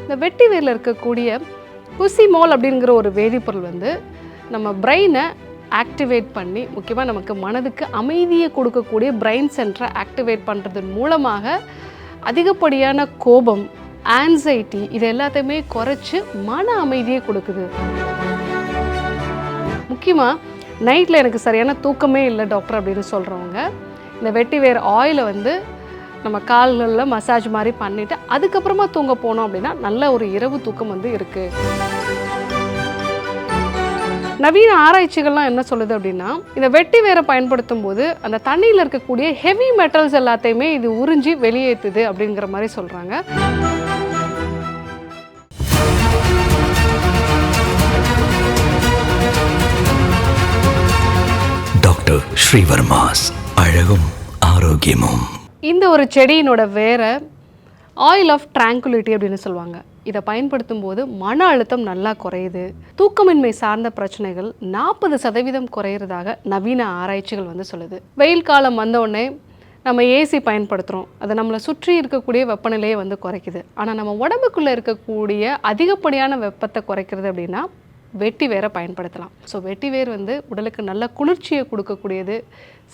இந்த வெட்டி வேரில் இருக்கக்கூடிய குசிமோல் அப்படிங்கிற ஒரு வேதிப்பொருள் வந்து நம்ம பிரெயினை ஆக்டிவேட் பண்ணி, முக்கியமாக நமக்கு மனதுக்கு அமைதியை கொடுக்கக்கூடிய பிரெயின் சென்டரை ஆக்டிவேட் பண்ணுறதன் மூலமாக அதிகப்படியான கோபம், ஆன்சைட்டி இது எல்லாத்தையுமே குறைச்சி மன அமைதியை கொடுக்குது. முக்கியமாக நைட்டில் எனக்கு சரியான தூக்கமே இல்லை டாக்டர் அப்படின்னு சொல்கிறவங்க இந்த வெட்டி வேர் ஆயிலை வந்து நம்ம கால்களில் மசாஜ் மாதிரி பண்ணிவிட்டு அதுக்கப்புறமா தூங்க போனோம் அப்படின்னா நல்ல ஒரு இரவு தூக்கம் வந்து இருக்குது. நவீன ஆராய்ச்சிகள்லாம் என்ன சொல்லுது அப்படின்னா, இந்த வெட்டி வேரை பயன்படுத்தும் போது அந்த தண்ணியில் இருக்கக்கூடிய ஹெவி மெட்டல்ஸ் எல்லாத்தையுமே இது உறிஞ்சி வெளியேற்றுது அப்படிங்கிற மாதிரி சொல்கிறாங்க. டாக்டர் ஸ்ரீவர்மாஸ் அழகும் ஆரோக்கியமும். இந்த ஒரு செடியினோட வேரை ஆயில் ஆஃப் ட்ராங்குலிட்டி அப்படின்னு சொல்லுவாங்க. இதை பயன்படுத்தும் போது மன அழுத்தம் நல்லா குறையுது, தூக்கமின்மை சார்ந்த பிரச்சனைகள் 40% குறையிறதாக நவீன ஆராய்ச்சிகள் வந்து சொல்லுது. வெயில் காலம் வந்தோடனே நம்ம ஏசி பயன்படுத்துகிறோம், அது நம்மளை சுற்றி இருக்கக்கூடிய வெப்பநிலையை வந்து குறைக்குது. ஆனால் நம்ம உடம்புக்குள்ளே இருக்கக்கூடிய அதிகப்படியான வெப்பத்தை குறைக்கிறது அப்படின்னா வெட்டி வேரை பயன்படுத்தலாம். ஸோ வெட்டி வேர் வந்து உடலுக்கு நல்ல குளிர்ச்சியை கொடுக்கக்கூடியது,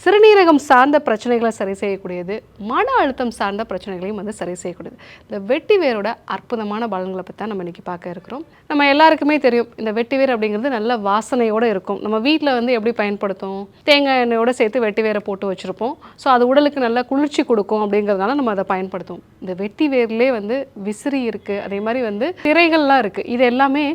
சிறுநீரகம் சார்ந்த பிரச்சனைகளை சரி செய்யக்கூடியது, மன அழுத்தம் சார்ந்த பிரச்சனைகளையும் வந்து சரி செய்யக்கூடியது. இந்த வெட்டி வேரோட அற்புதமான பலன்களை பற்றி தான் நம்ம இன்றைக்கி பார்க்க இருக்கிறோம். நம்ம எல்லாருக்குமே தெரியும், இந்த வெட்டி வேர் அப்படிங்கிறது நல்ல வாசனையோடு இருக்கும். நம்ம வீட்டில் வந்து எப்படி பயன்படுத்தும், தேங்காய் எண்ணெயோடு சேர்த்து வெட்டி வேரை போட்டு வச்சுருப்போம். ஸோ அது உடலுக்கு நல்ல குளிர்ச்சி கொடுக்கும் அப்படிங்கிறதுனால நம்ம அதை பயன்படுத்துவோம். இந்த வெட்டி வேர்லேயே வந்து விசிறி இருக்குது, அதே மாதிரி வந்து திரைகள்லாம் இருக்குது. இது எல்லாமே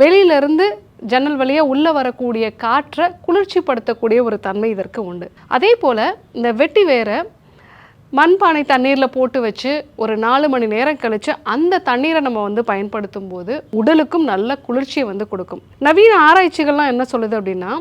வெளியிலேருந்து ஜன்னல் வழியாக உள்ளே வரக்கூடிய காற்றை குளிர்ச்சிப்படுத்தக்கூடிய ஒரு தன்மை இதற்கு உண்டு. அதே போல் இந்த வெட்டி வேரை மண்பானை தண்ணீரில் போட்டு வச்சு ஒரு 4 மணி நேரம் கழித்து அந்த தண்ணீரை நம்ம வந்து பயன்படுத்தும் போது உடலுக்கும் நல்ல குளிர்ச்சியை வந்து கொடுக்கும். நவீன ஆராய்ச்சிகள்லாம் என்ன சொல்லுது அப்படின்னா,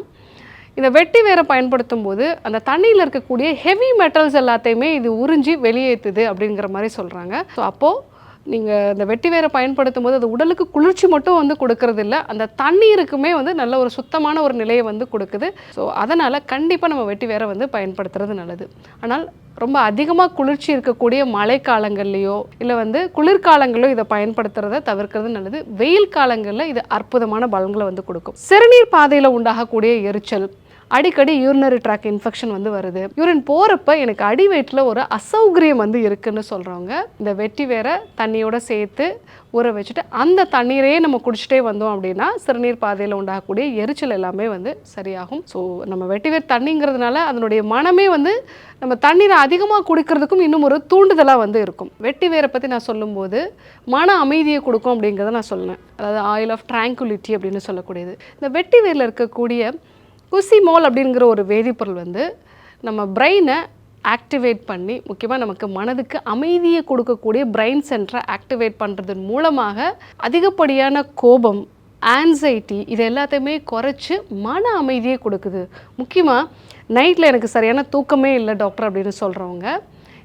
இந்த வெட்டி வேரை பயன்படுத்தும் போது அந்த தண்ணியில் இருக்கக்கூடிய ஹெவி மெட்டல்ஸ் எல்லாத்தையுமே இது உறிஞ்சி வெளியேற்றுது அப்படிங்கிற மாதிரி சொல்கிறாங்க. ஸோ அப்போது நீங்கள் இந்த வெட்டி வேரை பயன்படுத்தும் போது அது உடலுக்கு குளிர்ச்சி மட்டும் வந்து கொடுக்கறது இல்லை, அந்த தண்ணீருக்குமே வந்து நல்ல ஒரு சுத்தமான ஒரு நிலையை வந்து கொடுக்குது. ஸோ அதனால் கண்டிப்பாக நம்ம வெட்டி வேரை வந்து பயன்படுத்துறது நல்லது. ஆனால் ரொம்ப அதிகமாக குளிர்ச்சி இருக்கக்கூடிய மழை காலங்கள்லையோ இல்லை வந்து குளிர்காலங்களிலோ இதை பயன்படுத்துறதை தவிர்க்கிறது நல்லது. வெயில் காலங்களில் இது அற்புதமான பலன்களை வந்து கொடுக்கும். சிறுநீர் பாதையில் உண்டாகக்கூடிய எரிச்சல், அடிக்கடி யூரினரி ட்ராக் இன்ஃபெக்ஷன் வந்து வருது, யூரின் போகிறப்ப எனக்கு அடி வயிற்றில் ஒரு அசௌகரியம் வந்து இருக்குன்னு சொல்கிறவங்க இந்த வெட்டி வேரை தண்ணியோடு சேர்த்து ஊற வச்சுட்டு அந்த தண்ணீரையே நம்ம குடிச்சிட்டே வந்தோம் அப்படின்னா சிறுநீர் பாதையில் உண்டாகக்கூடிய எரிச்சல் எல்லாமே வந்து சரியாகும். ஸோ நம்ம வெட்டி வேர் தண்ணிங்கிறதுனால அதனுடைய மனமே வந்து நம்ம தண்ணீரை அதிகமாக குடிக்கிறதுக்கும் இன்னும் ஒரு தூண்டுதலாக வந்து இருக்கும். வெட்டி வேரை பற்றி நான் சொல்லும்போது மன அமைதியை கொடுக்கும் அப்படிங்கிறத நான் சொன்னேன். அதாவது ஆயில் ஆஃப் ட்ராங்குலிட்டி அப்படின்னு சொல்லக்கூடியது. இந்த வெட்டி வேரில் இருக்கக்கூடிய குசிமோல் அப்படிங்கிற ஒரு வேதிப்பொருள் வந்து நம்ம பிரெயினை ஆக்டிவேட் பண்ணி, முக்கியமாக நமக்கு மனதுக்கு அமைதியை கொடுக்கக்கூடிய பிரெயின் சென்டரை ஆக்டிவேட் பண்ணுறதன் மூலமாக அதிகப்படியான கோபம், ஆன்சைட்டி இது எல்லாத்தையுமே குறைச்சி மன அமைதியை கொடுக்குது. முக்கியமாக நைட்டில் எனக்கு சரியான தூக்கமே இல்லை டாக்டர் அப்படின்னு சொல்கிறவங்க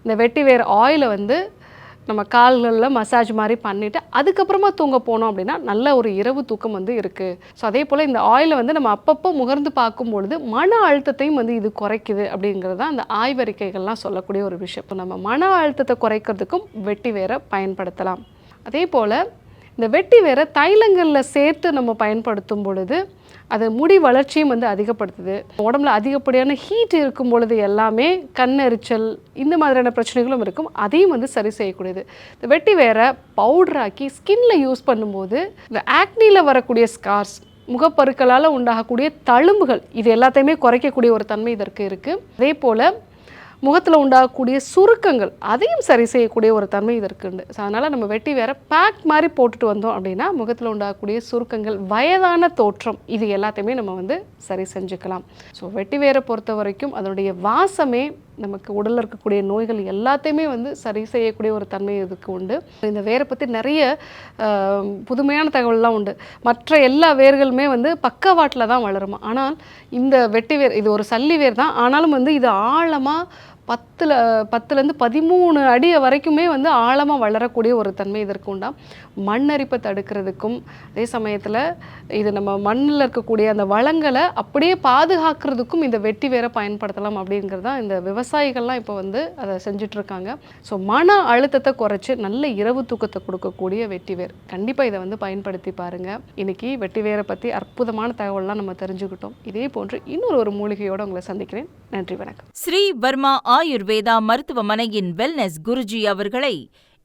இந்த வெட்டி வேர் ஆயிலை வந்து நம்ம கால்களில் மசாஜ் மாதிரி பண்ணிவிட்டு அதுக்கப்புறமா தூங்க போனோம் அப்படின்னா நல்ல ஒரு இரவு தூக்கம் வந்து இருக்குது. ஸோ அதே போல் இந்த ஆயிலை வந்து நம்ம அப்பப்போ முகர்ந்து பார்க்கும்பொழுது மன அழுத்தத்தையும் வந்து இது குறைக்குது அப்படிங்கிறது தான் அந்த ஆய்வறிக்கைகள்லாம் சொல்லக்கூடிய ஒரு விஷயம். இப்போ நம்ம மன அழுத்தத்தை குறைக்கிறதுக்கும் வெட்டி வேரை பயன்படுத்தலாம். அதே போல் இந்த வெட்டி வேரை தைலங்களில் சேர்த்து நம்ம பயன்படுத்தும் பொழுது அது முடி வளர்ச்சியும் வந்து அதிகப்படுத்துது. உடம்புல அதிகப்படியான ஹீட் இருக்கும் பொழுது எல்லாமே கண்ணெரிச்சல் இந்த மாதிரியான பிரச்சனைகளும் இருக்கும், அதையும் வந்து சரி செய்யக்கூடியது. இந்த வெட்டி வேரை பவுடராக்கி ஸ்கின்ல யூஸ் பண்ணும்போது இந்த ஆக்னியில் வரக்கூடிய ஸ்கார்ஸ், முகப்பருக்களால் உண்டாகக்கூடிய தழும்புகள் இது எல்லாத்தையுமே குறைக்கக்கூடிய ஒரு தன்மை இதற்கு இருக்குது. அதே போல் முகத்தில் உண்டாகக்கூடிய சுருக்கங்கள் அதையும் சரி செய்யக்கூடிய ஒரு தன்மை இதற்கு உண்டு. ஸோ அதனால் நம்ம வெட்டி வேற பேக் மாதிரி போட்டுட்டு வந்தோம் அப்படின்னா முகத்தில் உண்டாகக்கூடிய சுருக்கங்கள், வயதான தோற்றம் இது எல்லாத்தையுமே நம்ம வந்து சரி செஞ்சுக்கலாம். ஸோ வெட்டி வேரை பொறுத்த வரைக்கும் அதனுடைய வாசமே நமக்கு உடலில் இருக்கக்கூடிய நோய்கள் எல்லாத்தையுமே வந்து சரி செய்யக்கூடிய ஒரு தன்மை இதுக்கு உண்டு. இந்த வேரை பற்றி நிறைய புதுமையான தகவல்லாம் உண்டு. மற்ற எல்லா வேர்களுமே வந்து பக்கவாட்டில் தான் வளருமா, ஆனால் இந்த வெட்டி வேர் இது ஒரு சல்லி வேர் தான், ஆனாலும் வந்து இது ஆழமாக 10லேருந்து 13 அடி வரைக்குமே வந்து ஆழமாக வளரக்கூடிய ஒரு தன்மை இதற்கு உண்டா. மண்ணரிப்பை தடுக்கிறதுக்கும் அதே சமயத்தில் இது நம்ம மண்ணில் இருக்கக்கூடிய அந்த வளங்களை அப்படியே பாதுகாக்கிறதுக்கும் இந்த வெட்டி வேரை பயன்படுத்தலாம் அப்படிங்கிறது தான் இந்த விவசாயிகள்லாம் இப்போ வந்து அதை செஞ்சிட்ருக்காங்க. ஸோ மன அழுத்தத்தை குறைச்சி நல்ல இரவு தூக்கத்தை கொடுக்கக்கூடிய வெட்டி வேர், கண்டிப்பாக இதை வந்து பயன்படுத்தி பாருங்கள். இன்றைக்கி வெட்டி வேரை பற்றி அற்புதமான தகவல்லாம் நம்ம தெரிஞ்சுக்கிட்டோம். இதே போன்று இன்னொரு மூலிகையோடு உங்களை சந்திக்கிறேன். நன்றி, வணக்கம். ஸ்ரீ வர்மா ஆயுர்வேதா மருத்துவமனையின் வெல்னஸ் குருஜி அவர்களை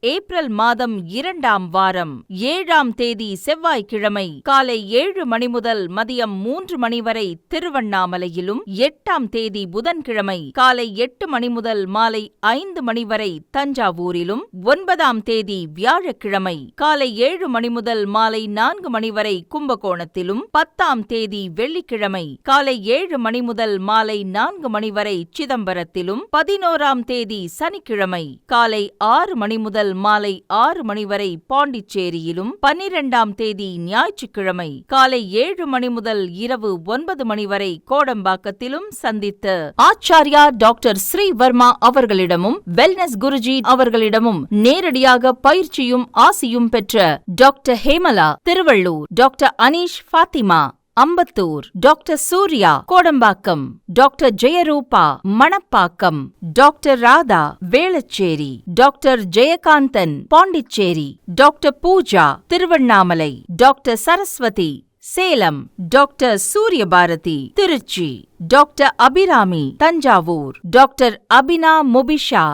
ஏப்ரல் மாதம் 2ஆம் வாரம் 7ஆம் தேதி செவ்வாய்க்கிழமை காலை 7 மணி முதல் மதியம் 3 மணி வரை திருவண்ணாமலையிலும், 8ஆம் தேதி புதன்கிழமை காலை 8 மணி முதல் மாலை 5 மணி வரை தஞ்சாவூரிலும், 9ஆம் தேதி வியாழக்கிழமை காலை 7 மணி முதல் மாலை 4 மணி வரை கும்பகோணத்திலும், 10ஆம் தேதி வெள்ளிக்கிழமை காலை 7 மணி முதல் மாலை 4 மணி வரை சிதம்பரத்திலும், 11ஆம் தேதி சனிக்கிழமை காலை 6 மணி முதல் மாலை 6 மணி வரை பாண்டிச்சேரியிலும், 12ஆம் தேதி ஞாயிற்றுக்கிழமை காலை 7 மணி முதல் இரவு 9 மணி வரை கோடம்பாக்கத்திலும் சந்தித்து ஆச்சாரியா டாக்டர் ஸ்ரீ வர்மா அவர்களிடமும் வெல்னஸ் குருஜி அவர்களிடமும் நேரடியாக பயிற்சியும் ஆசியும் பெற்ற doctor Hemala Tiruvallur, doctor Anish Fathima Ambattur, doctor Surya Kodambakkam, doctor Jayarooba Manapakkam, doctor Radha Velachery, doctor Jayakanthan Pondicherry, doctor Pooja Tiruvannamalai, doctor Saraswathi Salem, doctor Suryabharathi Trichy, doctor Abirami Thanjavur, doctor Abina Mubisha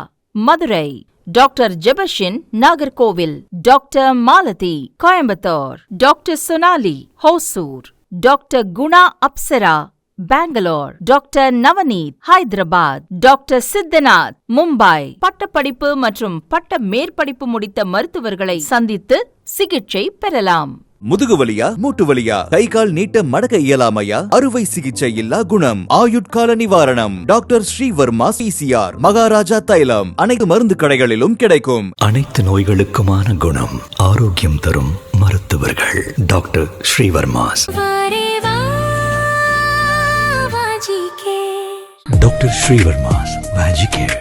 Madurai, doctor Jebashin Nagercoil, doctor Malathi Coimbatore, doctor Sonali Hosur, doctor Guna Apsara Bangalore, doctor Navneet Hyderabad, doctor Siddhanath Mumbai. பட்டப்படிப்பு மற்றும் பட்ட மேற்படிப்பு முடித்த மருத்துவர்களை சந்தித்து சிகிச்சை பெறலாம். முதுகு வலியா, மூட்டு வலியா, கை கால் நீட்ட மடக்க இயலாமையா, அறுவை சிகிச்சை இல்லா குணம், ஆயுட்கால நிவாரணம். டாக்டர் ஸ்ரீவர்மா PCR, மகாராஜா தைலம் அனைத்து மருந்து கடைகளிலும் கிடைக்கும். அனைத்து நோய்களுக்குமான குணம், ஆரோக்கியம் தரும் மருத்துவர்கள் doctor Srivarma's. Doctor Srivarma's magic care.